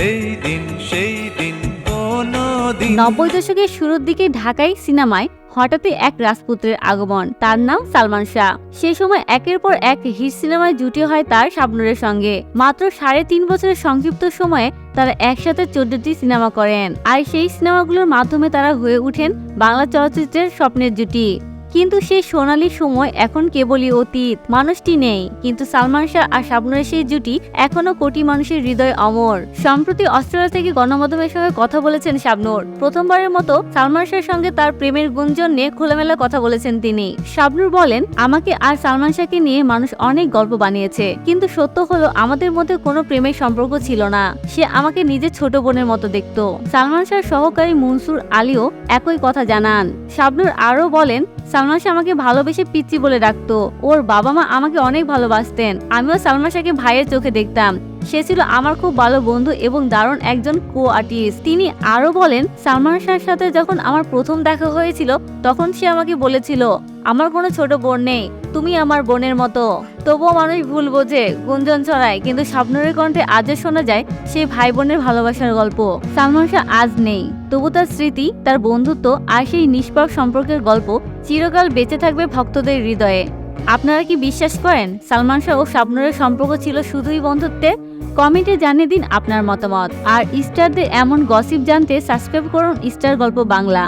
এই দিন সেই দিন কোনো দিন। 90 দশকের শুরুর দিকে ঢাকাই সিনেমায় হঠাৎই এক রাজপুত্রের আগমন, তার নাম সালমান শাহ। সে সময় একের পর এক হিট সিনেমায় জুটি হয় তার শাবনূরের সঙ্গে। মাত্র 3.5 বছরের সংক্ষিপ্ত সময়ে তারা একসাথে 14টি সিনেমা করেন, আর সেই সিনেমাগুলোর মাধ্যমে তারা হয়ে ওঠেন বাংলা চলচ্চিত্রের স্বপ্নের জুটি। কিন্তু সেই সোনালী সময় এখন কেবলই অতীত, মানুষটি নেই, কিন্তু সালমান শাহ আর শাবনূরের সেই জুটি এখনো কোটি মানুষের হৃদয়ে অমর। সম্প্রতি অস্ট্রেলিয়া থেকে গণমাধ্যমের সঙ্গে কথা বলেছেন শাবনূর। প্রথমবারের মতো সালমান শাহের সঙ্গে তার প্রেমের গুঞ্জন নিয়ে খোলামেলা কথা বলেছেন তিনি। শাবনূর বলেন, আমাকে আর সালমান শাহকে নিয়ে মানুষ অনেক গল্প বানিয়েছে, কিন্তু সত্য হলো আমাদের মধ্যে কোনো প্রেমের সম্পর্ক ছিল না। সে আমাকে নিজের ছোট বোনের মতো দেখতো। সালমান শাহর সহকারী মনসুর আলীও একই কথা জানান। শাবনূর আরও বলেন, সালমান শাহ আমাকে ভালোবেসে পিচ্চি বলে ডাকতো। ওর বাবা মা আমাকে অনেক ভালোবাসতেন। আমিও সালমান শাহকে ভাইয়ের চোখে দেখতাম। সে ছিল আমার খুব ভালো বন্ধু এবং দারুণ একজন কো আর্টিস্ট। তিনি আরো বলেন, সালমান শাহের সাথে যখন আমার প্রথম দেখা হয়েছিল তখন সে আমাকে বলেছিল, আমার কোনো ছোট বোন নেই, তুমি আমার বোনের মতো। তবুও মানুষ ভুল বোঝে, গুঞ্জন ছড়ায়, কিন্তু শাবনূরের কণ্ঠে আজও শোনা যায় সেই ভাই বোনের ভালোবাসার গল্প। সালমান শাহ আজ নেই, তবু তার স্মৃতি, তার বন্ধুত্ব আর সেই নিষ্পাপ সম্পর্কের গল্প চিরকাল বেঁচে থাকবে ভক্তদের হৃদয়ে। আপনারা কি বিশ্বাস করেন সালমান শাহ ও শাবনূরের সম্পর্ক ছিল শুধুই বন্ধুত্বের? কমেন্টে জানিয়ে দিন আপনার মতামত। আর স্টারদের এমন গসিপ জানতে সাবস্ক্রাইব করুন স্টার গল্প বাংলা।